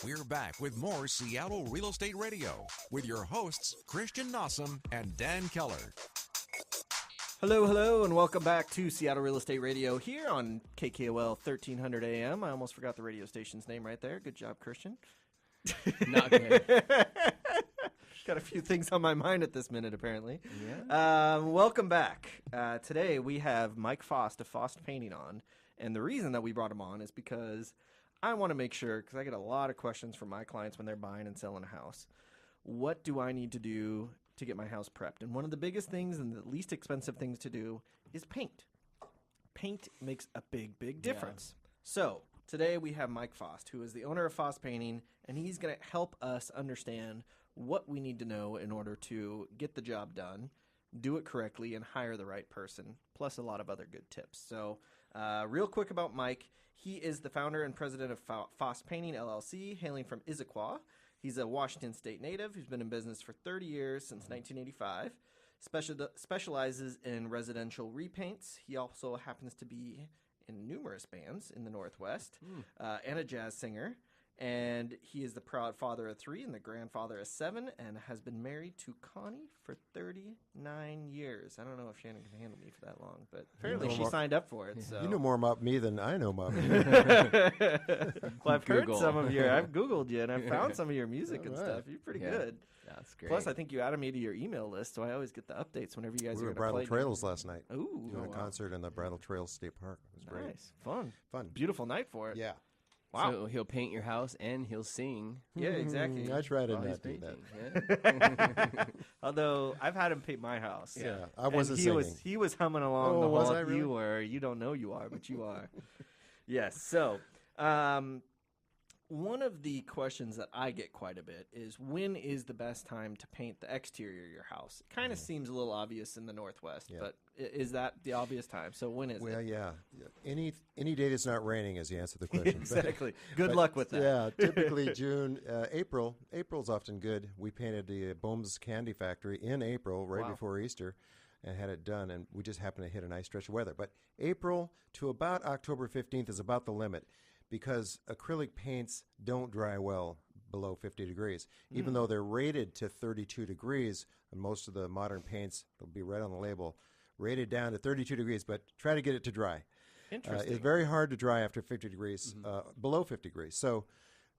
We're back with more Seattle Real Estate Radio with your hosts, Christian Nossum and Dan Keller. Hello, and welcome back to Seattle Real Estate Radio here on KKOL 1300 AM. I almost forgot the radio station's name right there. Good job, Christian. Not good. Got a few things on my mind at this minute, apparently. Yeah. Welcome back. Today we have Mike Faast of Faast Painting on, and the reason that we brought him on is because I want to make sure, because I get a lot of questions from my clients when they're buying and selling a house. What do I need to do to get my house prepped? And one of the biggest things and the least expensive things to do is paint. Paint makes a big difference. Yeah. So today we have Mike Faast, who is the owner of Faast Painting, and he's going to help us understand what we need to know in order to get the job done, do it correctly, and hire the right person, plus a lot of other good tips. So real quick about Mike, he is the founder and president of Faast Painting, LLC, hailing from Issaquah. He's a Washington State native who's been in business for 30 years since 1985, specializes in residential repaints. He also happens to be in numerous bands in the Northwest and a jazz singer. And he is the proud father of 3 and the grandfather of 7 and has been married to Connie for 39 years. I don't know if Shannon can handle me for that long, but apparently she signed up for it. So. You know more about me than I know about me. Well, I've heard some of your, I've Googled you and I've found some of your music and stuff. You're pretty good. That's great. Plus, I think you added me to your email list, so I always get the updates whenever you guys we are were going to play. Bridal Trails last night. Ooh. Doing a concert in the Bridal Trails State Park. It was great. Nice. Fun. Fun. Beautiful night for it. Yeah. Wow. So he'll paint your house and he'll sing. Yeah, exactly. I try to while he's not do that. painting, yeah? Although I've had him paint my house. Yeah, I wasn't he singing. He was humming along Oh, the was whole. I really? You were. You don't know you are, but you are. Yes. So, one of the questions that I get quite a bit is, when is the best time to paint the exterior of your house? It kind of seems a little obvious in the Northwest, but is that the obvious time? So when is it? Well, yeah. Any day that's not raining is the answer to the question. Exactly. Good luck with that. Yeah, typically June, April. April's often good. We painted the Bohm's Candy Factory in April, right before Easter, and had it done, and we just happened to hit a nice stretch of weather. But April to about October 15th is about the limit, because acrylic paints don't dry well below 50 degrees. Even though they're rated to 32 degrees, and most of the modern paints, they'll be right on the label, rated down to 32 degrees, but try to get it to dry. Interesting. It's very hard to dry after 50 degrees, below 50 degrees. So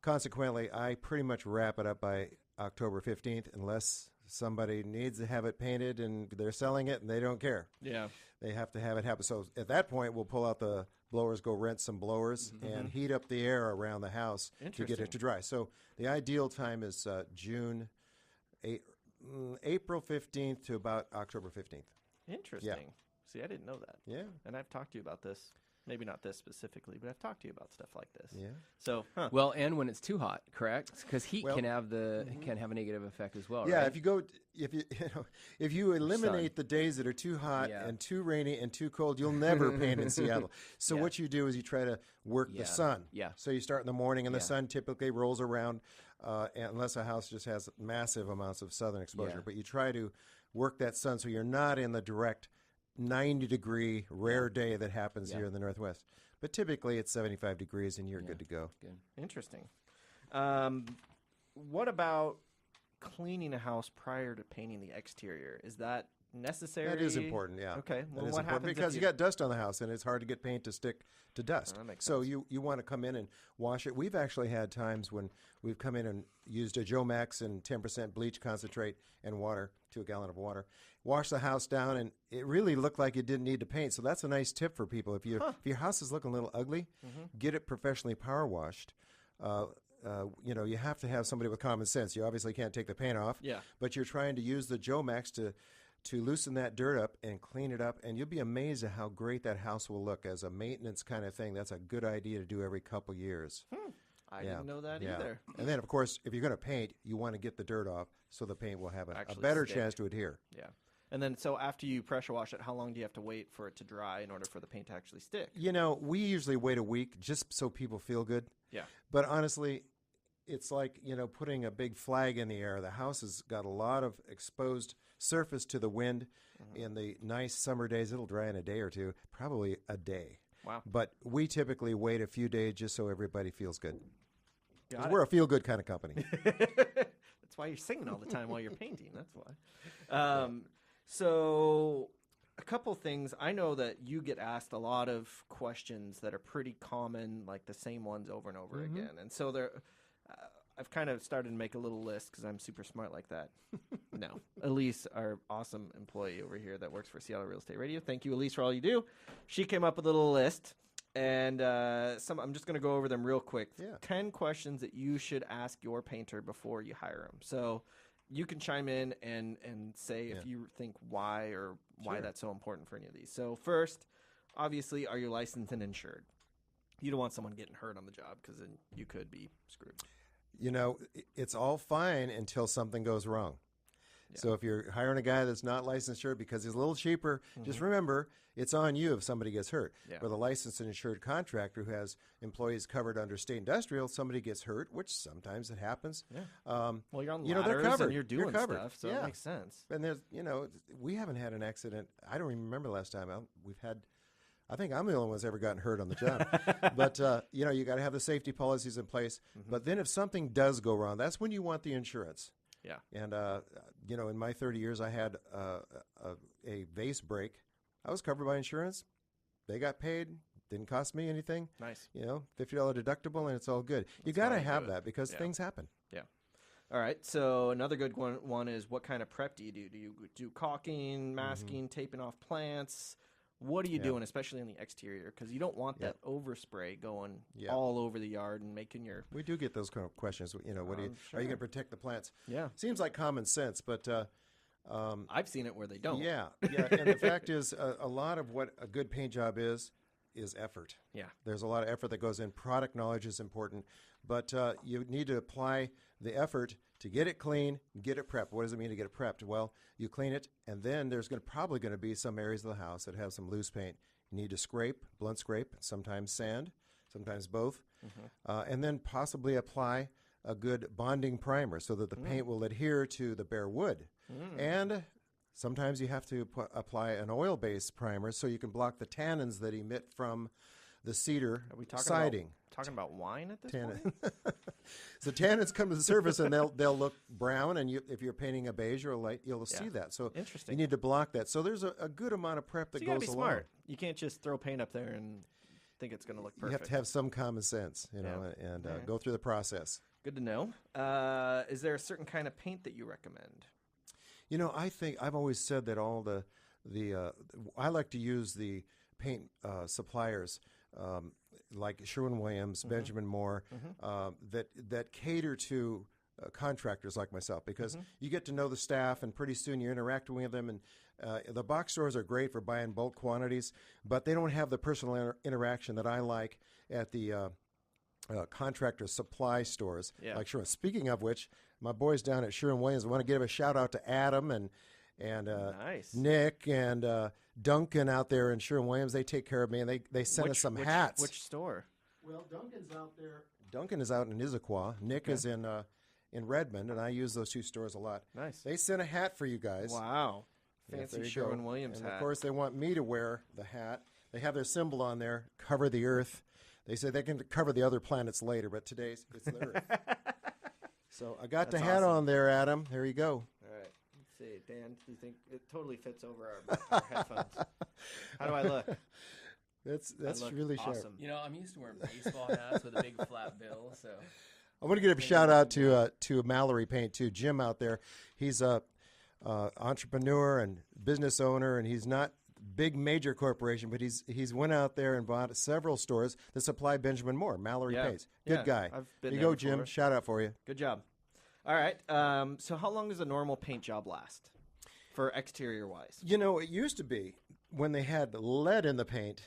consequently, I pretty much wrap it up by October 15th, unless somebody needs to have it painted and they're selling it and they don't care. Yeah. They have to have it happen. So at that point, we'll pull out the blowers, go rent some blowers, and heat up the air around the house to get it to dry. So the ideal time is April 15th to about October 15th. Interesting. Yeah. See, I didn't know that. Yeah. And I've talked to you about this. Maybe not this specifically, but I've talked to you about stuff like this. Yeah. So, Well, and when it's too hot, correct? Because heat Well, can have can have a negative effect as well. Yeah, right? if you eliminate the days that are too hot and too rainy and too cold, you'll never paint in Seattle. So what you do is you try to work the sun. Yeah. So you start in the morning, and the sun typically rolls around, unless a house just has massive amounts of southern exposure. Yeah. But you try to work that sun so you're not in the direct 90-degree rare day that happens here in the Northwest. But typically it's 75 degrees, and you're good to go. Good. interesting. What about cleaning a house prior to painting the exterior? Is that necessary? That is important, yeah. Okay. Well, That is what important happens because if you got dust on the house, and it's hard to get paint to stick to dust. that makes So sense. you want to come in and wash it. We've actually had times when we've come in and used a Joe Max and 10% bleach concentrate and water to a gallon of water, wash the house down, and it really looked like it didn't need to paint. So that's a nice tip for people. If your house is looking a little ugly, get it professionally power washed. You have to have somebody with common sense. You obviously can't take the paint off, but you're trying to use the Joe Max to loosen that dirt up and clean it up, and you'll be amazed at how great that house will look as a maintenance kind of thing. That's a good idea to do every couple years. I didn't know that either. And then, of course, if you're going to paint, you want to get the dirt off so the paint will have a Actually better stick. chance to adhere. Yeah. And then, so after you pressure wash it, how long do you have to wait for it to dry in order for the paint to actually stick? We usually wait a week just so people feel good. Yeah. But honestly, it's like, putting a big flag in the air. The house has got a lot of exposed surface to the wind. In the nice summer days, it'll dry in a day or two, probably a day. Wow. But we typically wait a few days just so everybody feels good. Got 'Cause it. we're a feel-good kind of company. That's why you're singing all the time while you're painting. That's why. So, a couple things. I know that you get asked a lot of questions that are pretty common, like the same ones over and over again. And so I've kind of started to make a little list because I'm super smart like that. No. Elise, our awesome employee over here that works for Seattle Real Estate Radio. Thank you, Elise, for all you do. She came up with a little list. And I'm just going to go over them real quick. Yeah. 10 questions that you should ask your painter before you hire him. So you can chime in and say if you think why that's so important for any of these. So first, obviously, are you licensed and insured? You don't want someone getting hurt on the job because then you could be screwed. You know, it's all fine until something goes wrong. Yeah. So if you're hiring a guy that's not licensed insured because he's a little cheaper, just remember, it's on you if somebody gets hurt. Yeah. For the licensed and insured contractor who has employees covered under state industrial, somebody gets hurt, which sometimes it happens. Yeah. Well, you're on you know, ladders they're covered. and you're doing covered. stuff, so yeah. it makes sense. And there's, we haven't had an accident. I don't even remember the last time we've had. I think I'm the only one who's ever gotten hurt on the job. But, you got to have the safety policies in place. But then if something does go wrong, that's when you want the insurance. Yeah. And, in my 30 years, I had a vase break. I was covered by insurance. They got paid. Didn't cost me anything. Nice. $50 deductible, and it's all good. You got to have that because things happen. Yeah. All right. So another good one is what kind of prep do you do? Do you do caulking, masking, taping off plants? What are you doing, especially in the exterior? Because you don't want that overspray going all over the yard and making your... We do get those kind of questions. What are you going to protect the plants? Yeah. Seems like common sense, but... I've seen it where they don't. Yeah. And the fact is, a lot of what a good paint job is effort. Yeah. There's a lot of effort that goes in. Product knowledge is important, but you need to apply the effort to get it clean, get it prepped. What does it mean to get it prepped? Well, you clean it, and then there's probably going to be some areas of the house that have some loose paint. You need to scrape, blunt scrape, sometimes sand, sometimes both, and then possibly apply a good bonding primer so that the paint will adhere to the bare wood. And sometimes you have to apply an oil-based primer so you can block the tannins that emit from the cedar siding. Talking about wine at this point? So tannins come to the surface and they'll look brown, and if you're painting a beige or a light, you'll see that. So interesting. You need to block that. So there's a good amount of prep that you goes gotta be along. smart. You can't just throw paint up there and think it's going to look perfect. You have to have some common sense, and go through the process. Good to know. Is there a certain kind of paint that you recommend? I think I've always said that all the I like to use the paint suppliers like Sherwin-Williams, Benjamin Moore, that cater to contractors like myself, because you get to know the staff, and pretty soon you're interacting with them. And the box stores are great for buying bulk quantities, but they don't have the personal interaction that I like at the contractor supply stores like Sherwin. Speaking of which, my boys down at Sherwin-Williams, I want to give a shout out to Adam and nice. Nick and Duncan out there in Sherwin-Williams. They take care of me, and they sent us some hats. Which store? Well, Duncan's out there. Duncan is out in Issaquah. Nick is in Redmond, and I use those two stores a lot. Nice. They sent a hat for you guys. Wow. Yes, Fancy Sherwin-Williams hat. Of course, they want me to wear the hat. They have their symbol on there, cover the earth. They say they can cover the other planets later, but today's it's the earth. So I got the hat on there, Adam. There you go. All right. Let's see. Dan, do you think it totally fits over our headphones? How do I look? That's look really sharp. awesome. I'm used to wearing baseball hats with a big flat bill, so... I want to give a shout out to Mallory Paint too. Jim out there, he's a entrepreneur and business owner, and he's not big major corporation, but he's went out there and bought several stores that supply Benjamin Moore. Mallory Paints, good guy. I've been you there go, before. Jim. Shout out for you. Good job. All right. So how long does a normal paint job last for exterior wise? It used to be when they had lead in the paint,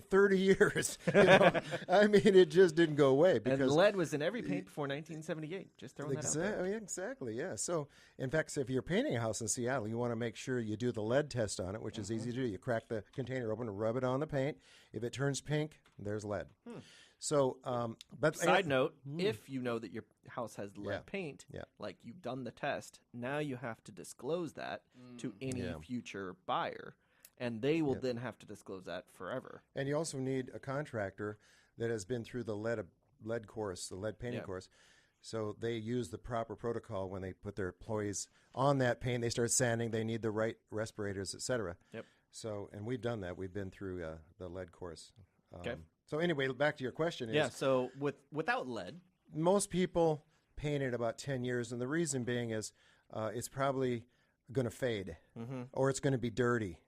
30 years. I mean, it just didn't go away. Because and lead was in every paint before 1978. Just throwing that out there. Exactly, yeah. So, in fact, if you're painting a house in Seattle, you want to make sure you do the lead test on it, which is easy to do. You crack the container open and rub it on the paint. If it turns pink, there's lead. So, but side note, if you know that your house has lead paint, like you've done the test, now you have to disclose that to any future buyer. And they will then have to disclose that forever. And you also need a contractor that has been through the lead lead course, the lead painting Yeah. course. So they use the proper protocol when they put their employees on that paint. They start sanding. They need the right respirators, et cetera. Yep. So, and we've done that. We've been through the lead course. Okay. So anyway, back to your question is, Yeah. So without lead, most people paint it about 10 years, and the reason being is it's probably going to fade, or it's going to be dirty,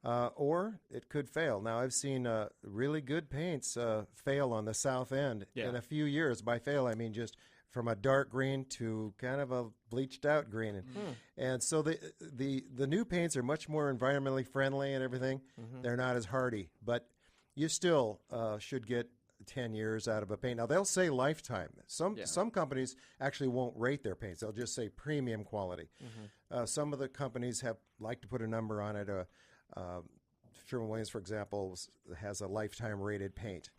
or it could fail. Now, I've seen really good paints fail on the south end in a few years. By fail, I mean just from a dark green to kind of a bleached out green. And so the new paints are much more environmentally friendly and everything. They're not as hardy, but you still should get 10 years out of a paint. Now, they'll say lifetime. Some companies actually won't rate their paints. They'll just say premium quality. Some of the companies like to put a number on it. Sherwin-Williams, for example, has a lifetime rated paint.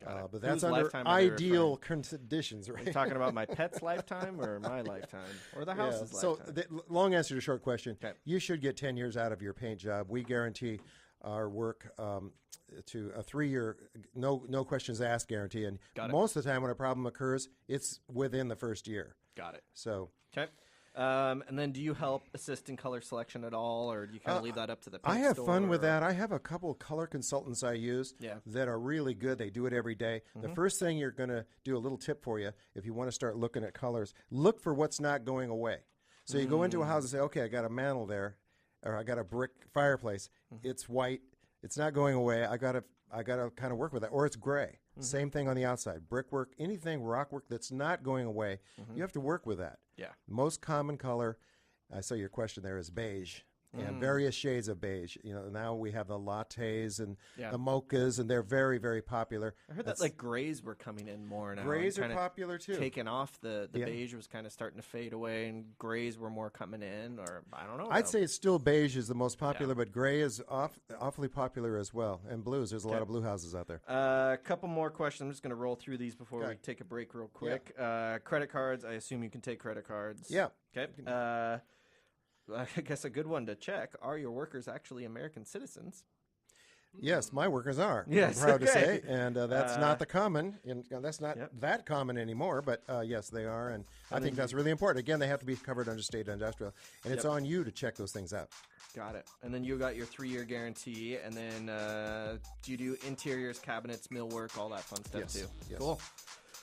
But that's Whose under lifetime are they ideal conditions, are you right? talking about my pet's lifetime or my lifetime or the house's So lifetime? the long answer to short question, Okay. you should get 10 years out of your paint job. We guarantee our work to a 3-year, no questions asked guarantee. And Got it. most of the time when a problem occurs, it's within the first year. Got it. So Okay. And then do you help assist in color selection at all, or do you kind of leave that up to the paint I have store, fun with or- that. I have a couple of color consultants I use that are really good. They do it every day. The first thing you're going to do, a little tip for you, if you want to start looking at colors, look for what's not going away. So you go into a house and say, okay, I got a mantel there, or I got a brick fireplace. It's white. It's not going away. I got to kind of work with that. Or it's gray. Same thing on the outside. Brickwork, anything rockwork that's not going away, you have to work with that. Yeah. Most common color, I saw your question there, is beige. And various shades of beige. You know, now we have the lattes and the mochas, and they're very, very popular. I heard that like grays were coming in more now. Grays and are kinda popular too. Taking off the beige was kind of starting to fade away, and grays were more coming in, or I don't know. I'd say it's still beige is the most popular, but gray is awfully popular as well. And blues, there's a lot of blue houses out there. A couple more questions. I'm just going to roll through these before we Okay. take a break real quick. Credit cards. I assume you can take credit cards. Yeah. Okay. I guess a good one to check. Are your workers actually American citizens? Yes, my workers are. Yes, I'm proud to okay. say, and that's not the common. And that's not Yep. that common anymore. But yes, they are, and I think that's really important. Again, they have to be covered under state industrial, and it's on you to check those things out. Got it. And then you got your 3-year guarantee, and then do you do interiors, cabinets, millwork, all that fun stuff Yes, too? yes. Cool.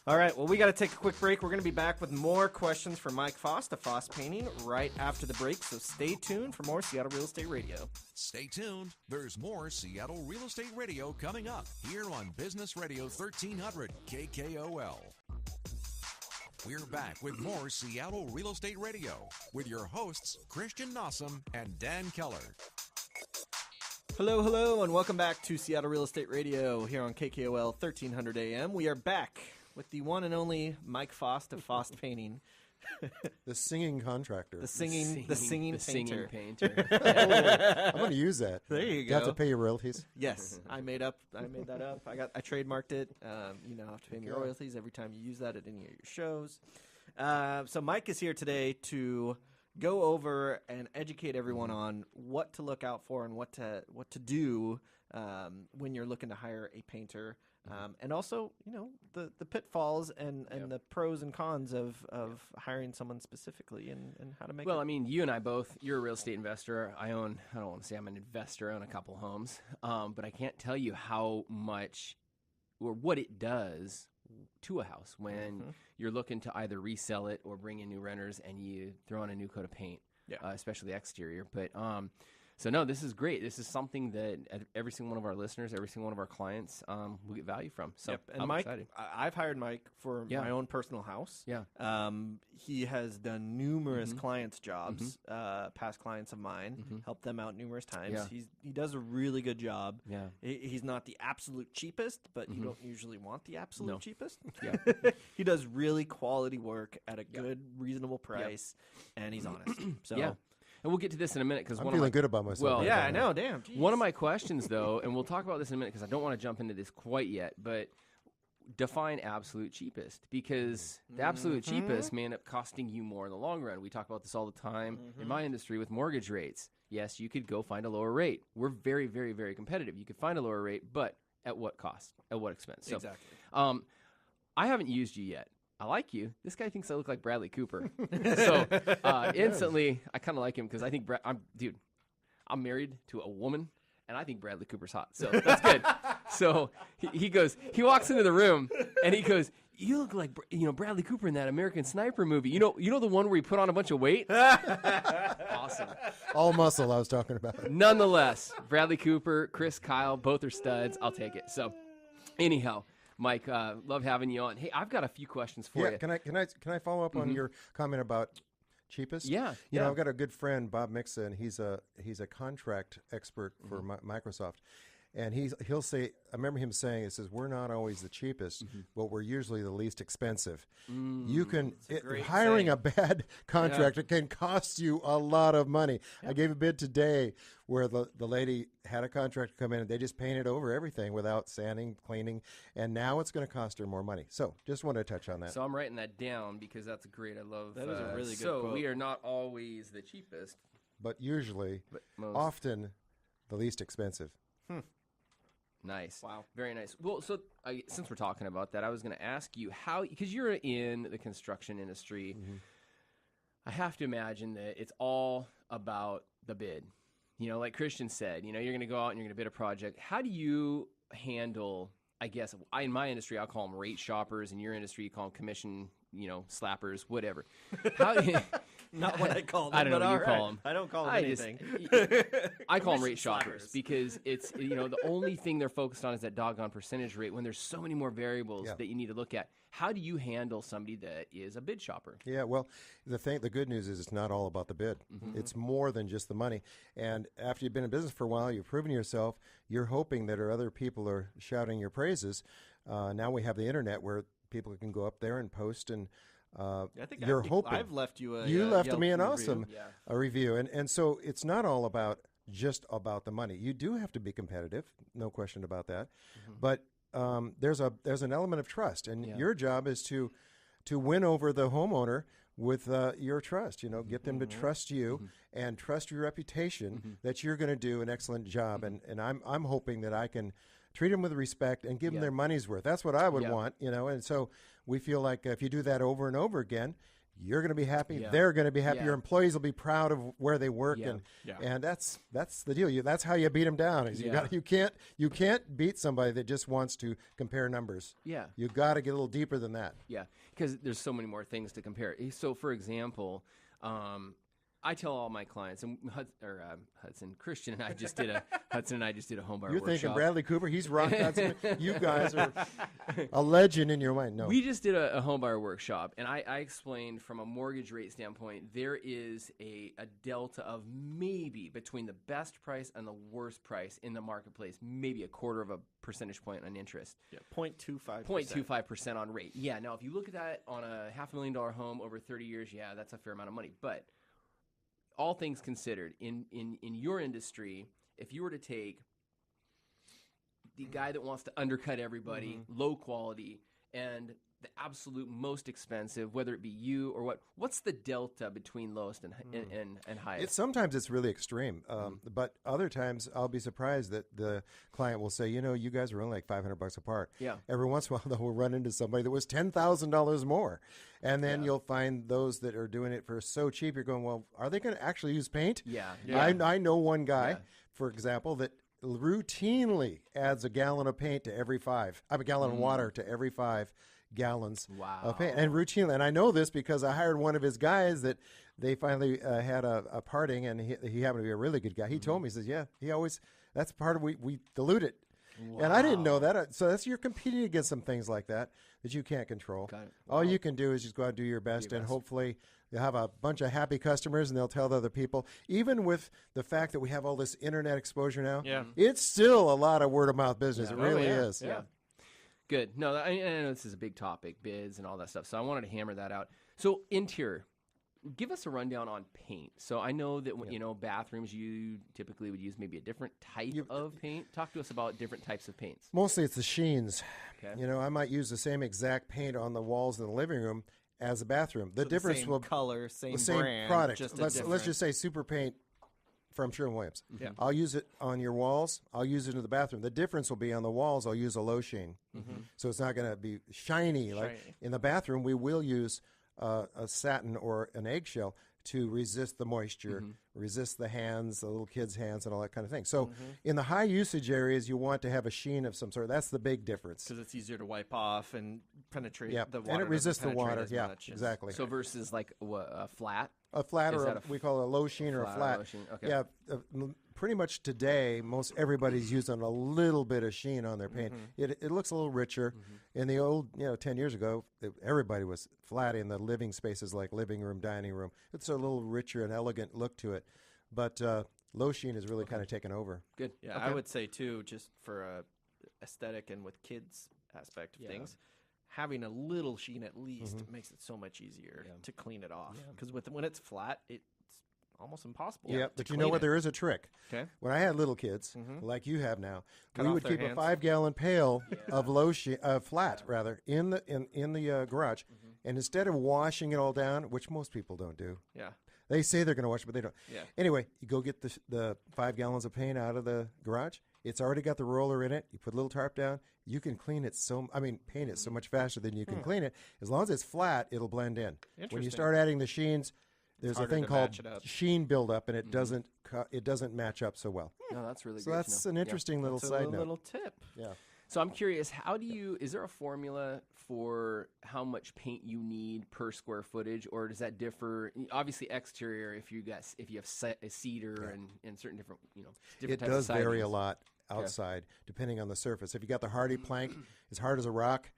All right, well, we got to take a quick break. We're going to be back with more questions for Mike Faast of Faast Painting right after the break, so stay tuned for more Seattle Real Estate Radio. Stay tuned. There's more Seattle Real Estate Radio coming up here on Business Radio 1300 KKOL. We're back with more Seattle Real Estate Radio with your hosts, Christian Nossum and Dan Keller. Hello, and welcome back to Seattle Real Estate Radio here on KKOL 1300 AM. We are back with the one and only Mike Faast of Faast Painting, The singing contractor. the singing painter. I'm going to use that. There you You have go. to pay your royalties. Yes, I made that up. I trademarked it. You now have to pay me Okay. royalties every time you use that at any of your shows. So Mike is here today to go over and educate everyone on what to look out for and what to do when you're looking to hire a painter. And also, you know, the pitfalls and the pros and cons of hiring someone specifically and how to make Well, it. I mean, you and I both, you're a real estate investor. I don't want to say I'm an investor. I own a couple homes. But I can't tell you how much or what it does to a house when you're looking to either resell it or bring in new renters and you throw on a new coat of paint, especially the exterior. But so, no, this is great. This is something that every single one of our listeners, every single one of our clients will get value from. So And I'm Mike, excited. I've hired Mike for my own personal house. Yeah. He has done numerous clients' jobs, past clients of mine, helped them out numerous times. Yeah. He does a really good job. Yeah. He's not the absolute cheapest, but you don't usually want the absolute cheapest. Yeah. He does really quality work at a good, reasonable price, and he's honest. So Yeah. And we'll get to this in a minute because I'm feeling good about myself. Well, right yeah, now. I know. Damn. Geez. One of my questions, though, and we'll talk about this in a minute because I don't want to jump into this quite yet, but define absolute cheapest because the absolute cheapest may end up costing you more in the long run. We talk about this all the time in my industry with mortgage rates. Yes, you could go find a lower rate. We're very, very, very competitive. You could find a lower rate, but at what cost? At what expense? So, Exactly. I haven't used you yet. I like you. This guy thinks I look like Bradley Cooper. So instantly, I kind of like him because I think, I'm married to a woman, and I think Bradley Cooper's hot. So that's good. So he walks into the room, and he goes, you look like, Bradley Cooper in that American Sniper movie. You know the one where he put on a bunch of weight? Awesome. All muscle I was talking about. Nonetheless, Bradley Cooper, Chris Kyle, both are studs. I'll take it. So anyhow, Mike, love having you on. Hey, I've got a few questions for you. Can I follow up on your comment about cheapest? Yeah. You know, I've got a good friend, Bob Mixa, and he's a contract expert for Microsoft. And he'll say, I remember him saying, he says, we're not always the cheapest, but we're usually the least expensive. You can, hiring a bad contractor can cost you a lot of money. I gave a bid today where the lady had a contractor come in and they just painted over everything without sanding, cleaning, and now it's going to cost her more money. So just wanted to touch on that. So I'm writing that down because that's great. I love that. Is a really good so quote. We are not always the cheapest. But usually, most. often, the least expensive. Nice. Wow. Very nice. Well, so since we're talking about that, I was going to ask you how, because you're in the construction industry, I have to imagine that it's all about the bid. Like Christian said, you're going to go out and you're going to bid a project. How do you handle, I guess, in my industry, I'll call them rate shoppers. In your industry, you call them commission, slappers, whatever. How do you, Not what I call them. I don't know but what you all call right. them. I don't call them anything. I call them rate Commission shoppers slappers. because it's, the only thing they're focused on is that doggone percentage rate when there's so many more variables that you need to look at. How do you handle somebody that is a bid shopper? Yeah, well, the good news is it's not all about the bid. It's more than just the money. And after you've been in business for a while, you've proven yourself, you're hoping that other people are shouting your praises. Now we have the internet where people can go up there and post and I think you're hoping. I've left you a You left Yelp me an review. awesome review. And so it's not all about just about the money. You do have to be competitive, no question about that. But there's an element of trust, and your job is to win over the homeowner with your trust. Get them to trust you and trust your reputation that you're going to do an excellent job. And I'm hoping that I can treat them with respect and give them their money's worth. That's what I would want, And so we feel like if you do that over and over again, you're going to be happy. They're going to be happy. Your employees will be proud of where they work, and that's the deal. That's how you beat them down. Is you can't beat somebody that just wants to compare numbers. Yeah, you got to get a little deeper than that. Yeah, because there's so many more things to compare. So, for example, I tell all my clients, and Christian and I just did a home buyer You're workshop. thinking Bradley Cooper, he's rock concert. You guys are a legend in your mind. No, we just did a home buyer workshop, and I explained from a mortgage rate standpoint, there is a delta of maybe between the best price and the worst price in the marketplace, maybe a quarter of a percentage point on interest. 0.25%. 0.25% on rate. Yeah, now if you look at that on a $500,000 home over 30 years, that's a fair amount of money. But all things considered, in your industry, if you were to take the guy that wants to undercut everybody, low quality, and the absolute most expensive, whether it be you or what's the delta between lowest and highest? Sometimes it's really extreme, but other times I'll be surprised that the client will say, you guys are only like $500 apart. Yeah. Every once in a while, though, we'll run into somebody that was $10,000 more, and then you'll find those that are doing it for so cheap. You're going, well, are they going to actually use paint? Yeah. I know one guy, for example, that routinely adds a gallon of paint to every a gallon of water to every 5 gallons of paint, and routinely. And I know this because I hired one of his guys that they finally had a parting, and he happened to be a really good guy. He told me, he says, he always, that's part of, we dilute it. Wow. And I didn't know that. So you're competing against some things like that you can't control. Got it. All you can do is just go out and do your best, and hopefully you'll have a bunch of happy customers, and they'll tell the other people. Even with the fact that we have all this internet exposure now, it's still a lot of word-of-mouth business. It really is. Yeah. Good. No, I know this is a big topic, bids and all that stuff, so I wanted to hammer that out. So interior, give us a rundown on paint. So I know that, bathrooms, you typically would use maybe a different type of paint. Talk to us about different types of paints. Mostly it's the sheens. Okay. I might use the same exact paint on the walls in the living room as a bathroom. The So difference same will color, same the same brand, product. just Let's just say Super Paint from Sherwin-Williams. Yeah. I'll use it on your walls. I'll use it in the bathroom. The difference will be on the walls, I'll use a low sheen. So it's not going to be shiny. Like in the bathroom, we will use a satin or an eggshell to resist the moisture, resist the hands, the little kids' hands, and all that kind of thing. So in the high usage areas, you want to have a sheen of some sort. That's the big difference. Because it's easier to wipe off and penetrate the water. And it resists the doesn't water. penetrate as much. Exactly. So versus like a flat. A flat Is or that we call it a low sheen or a flat. Low sheen? Okay. Yeah, pretty much today, most everybody's using a little bit of sheen on their paint. It looks a little richer. In the old, 10 years ago, everybody was flat in the living spaces like living room, dining room. It's a little richer and elegant look to it. But low sheen is really kind of taken over. Good. Yeah, I would say too, just for a aesthetic and with kids aspect of things, having a little sheen at least makes it so much easier to clean it off. Because when it's flat, it's almost impossible. Yeah, but you know what? There is a trick. Okay. When I had little kids, like you have now, Cut we off would their keep hands. a 5-gallon pail of low sheen, flat rather, in the garage, and instead of washing it all down, which most people don't do, Yeah. they say they're going to wash it, but they don't. Yeah. Anyway, you go get the 5 gallons of paint out of the garage. It's already got the roller in it. You put a little tarp down. You can paint it so much faster than you can clean it. As long as it's flat, it'll blend in. When you Interesting. start adding the sheens, there's a harder thing to called match it up. sheen buildup, and it doesn't match up so well. No, that's really So great. that's to know. an interesting little It's side a note. little tip. Yeah. So I'm curious, is there a formula for how much paint you need per square footage, or does that differ? Obviously, exterior if you have a cedar and certain different different It types does of vary a sidings. lot outside, depending on the surface. If you got the hardy plank, as hard as a rock,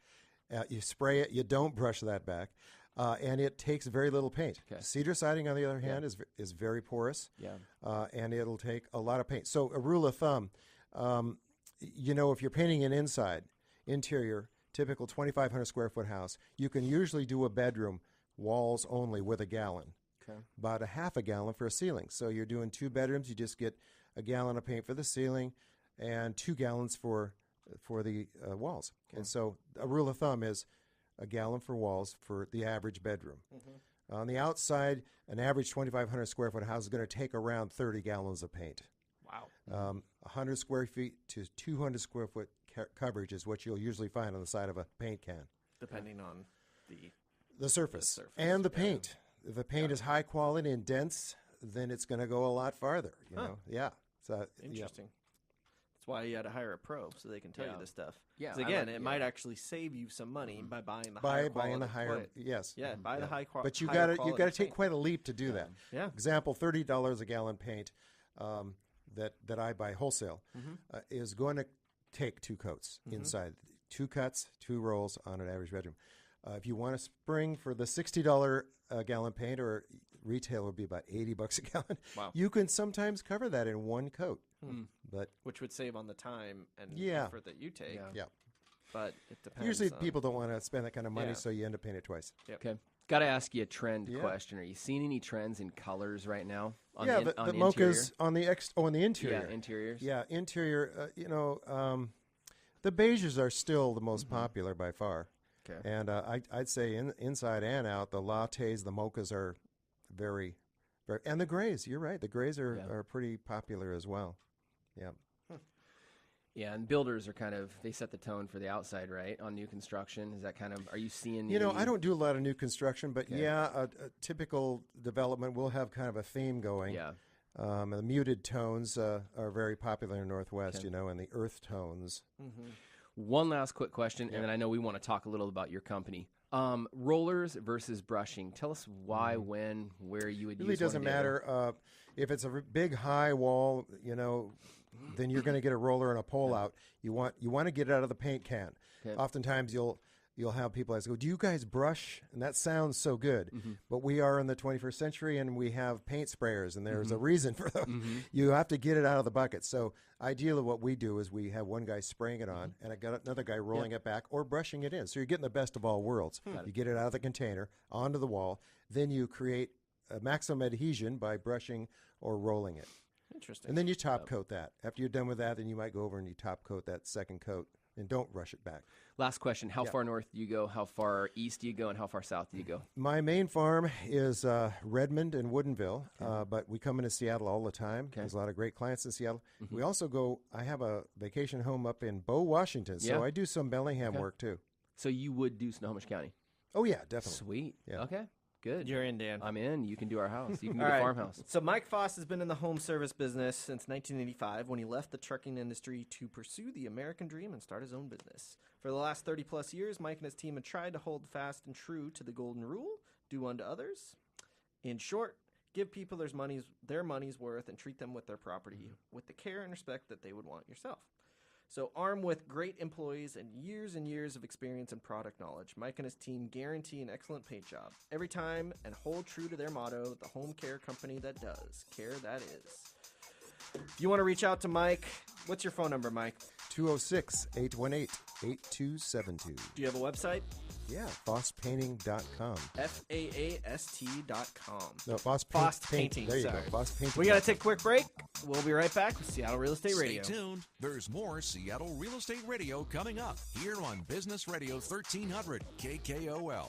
you spray it. You don't brush that back, and it takes very little paint. Okay. Cedar siding, on the other hand, is very porous. Yeah. And it'll take a lot of paint. So a rule of thumb, if you're painting an interior, typical 2,500 square foot house, you can usually do a bedroom walls only with a gallon. Okay. About a half a gallon for a ceiling. So you're doing 2 bedrooms, you just get a gallon of paint for the ceiling and 2 gallons for the walls. Okay. And so a rule of thumb is a gallon for walls for the average bedroom. On the outside, an average 2,500 square foot house is going to take around 30 gallons of paint. Wow. 100 square feet to 200 square foot coverage is what you'll usually find on the side of a paint can. Depending on The surface, surface, and the paint. If the paint is high quality and dense, then it's going to go a lot farther. You know, So interesting. That's why you had to hire a pro so they can tell you this stuff. Yeah, 'Cause again, it might actually save you some money by buying the By higher buying the quality higher, plate. yes. Yeah, buy the high quality. But you got to take quite a leap to do that. Yeah. Example: $30 a gallon paint that I buy wholesale is going to take 2 coats inside, 2 cuts, 2 rolls on an average bedroom. If you want a spring for the $60 a gallon paint, or retail would be about $80 a gallon, you can sometimes cover that in 1 coat. But which would save on the time and Yeah. effort that you take. yeah, But it depends. usually on, people don't want to spend that kind of money, Yeah. so you end up paying it twice. Okay. Got to ask you a trend Yeah. question. Are you seeing any trends in colors right now? On Yeah, the, the on the mochas on the on the interior. Yeah, interiors. Yeah, interior. The beiges are still the most popular by far. Okay. And I'd say inside and out, the lattes, the mochas are very, very, and the grays. You're right. The grays are pretty popular as well. Yeah. Yeah, and builders are they set the tone for the outside, right? On new construction, is that are you seeing? I don't do a lot of new construction, but a typical development will have kind of a theme going. Yeah. And the muted tones are very popular in the Northwest, and the earth tones. One last quick question, and then I know we want to talk a little about your company. Rollers versus brushing. Tell us why, when, where you would Really use one doesn't or the other. matter. If it's a big high wall, then you're going to get a roller and a pole out. You want to get it out of the paint can. Okay. Oftentimes you'll have people ask, "Go, do you guys brush?" And that sounds so good, but we are in the 21st century and we have paint sprayers, and there's a reason for those. You have to get it out of the bucket. So ideally, what we do is we have one guy spraying it on, and I got another guy rolling it back or brushing it in. So you're getting the best of all worlds. You get it out of the container onto the wall, then you create a maximum adhesion by brushing or rolling it. Interesting. And then you top coat that. After you're done with that, then you might go over and you top coat that second coat, and don't rush it back. Last question. How far north do you go? How far east do you go? And how far south do you go? My main farm is Redmond and Woodinville, but we come into Seattle all the time. There's a lot of great clients in Seattle. We also go, I have a vacation home up in Bow, Washington, so I do some Bellingham work too. So you would do Snohomish County? Oh, yeah, definitely. Sweet. Yeah. Okay. Good. You're in, Dan. I'm in. You can do our house. You can do All the right. farmhouse. So Mike Faast has been in the home service business since 1985 when he left the trucking industry to pursue the American dream and start his own business. For the last 30-plus years, Mike and his team have tried to hold fast and true to the golden rule, do unto others. In short, give people their money's worth and treat them with their property with the care and respect that they would want yourself. So armed with great employees and years of experience and product knowledge, Mike and his team guarantee an excellent paint job every time and hold true to their motto, the home care company that does. Care that is. If you want to reach out to Mike, what's your phone number, Mike? 206-818-8272. Do you have a website? Yeah, FaastPainting.com. FAAST.com. No, Faast Painting. There you Sorry. go, Faast Painting. We got to take a quick break. We'll be right back with Seattle Real Estate Radio. Stay tuned. There's more Seattle Real Estate Radio coming up here on Business Radio 1300 KKOL.